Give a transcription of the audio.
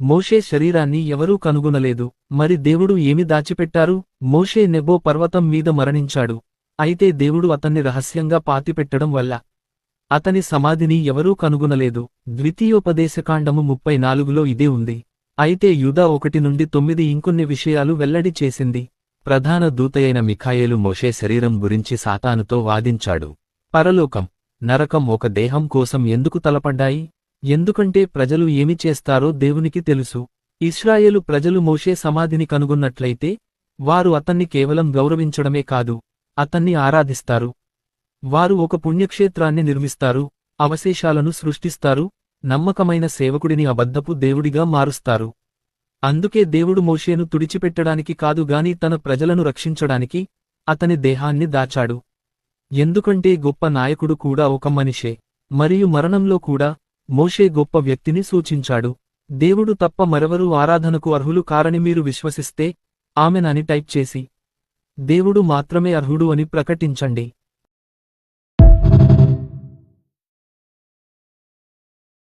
మోషే శరీరాన్ని ఎవరూ కనుగొనలేదు. మరి దేవుడు ఏమి దాచిపెట్టారు? మోషే నెబో పర్వతం మీద మరణించాడు. అయితే దేవుడు అతన్ని రహస్యంగా పాతిపెట్టడం వల్ల అతని సమాధిని ఎవరూ కనుగొనలేదు. ద్వితీయోపదేశకాండము 34లో ఇదే ఉంది. అయితే యూదా 1-9 ఇంకొన్ని విషయాలు వెల్లడి చేసింది. ప్రధాన దూతయైన మిఖాయేలు మోషే శరీరం గురించి సాతానుతో వాదించాడు. పరలోకం, నరకం ఒక దేహం కోసం ఎందుకు తలపడ్డాయి? ఎందుకంటే ప్రజలు ఏమి చేస్తారో దేవునికి తెలుసు. ఇశ్రాయేలు ప్రజలు మోషే సమాధిని కనుగొన్నట్లయితే వారు అతన్ని కేవలం గౌరవించడమే కాదు, అతన్ని ఆరాధిస్తారు. వారు ఒక పుణ్యక్షేత్రాన్ని నిర్మిస్తారు, అవశేషాలను సృష్టిస్తారు, నమ్మకమైన సేవకుడిని అబద్ధపు దేవుడిగా మారుస్తారు. అందుకే దేవుడు మోషేను తుడిచిపెట్టడానికి కాదుగాని తన ప్రజలను రక్షించడానికి అతని దేహాన్ని దాచాడు. ఎందుకంటే గొప్ప నాయకుడు కూడా ఒక మనిషే, మరియు మరణంలో కూడా మోషే గొప్ప వ్యక్తిని సూచించాడు. దేవుడు తప్ప మరెవరూ ఆరాధనకు అర్హులు కారని మీరు విశ్వసిస్తే ఆమెన్ అని టైప్ చేసి దేవుడు మాత్రమే అర్హుడు అని ప్రకటించండి.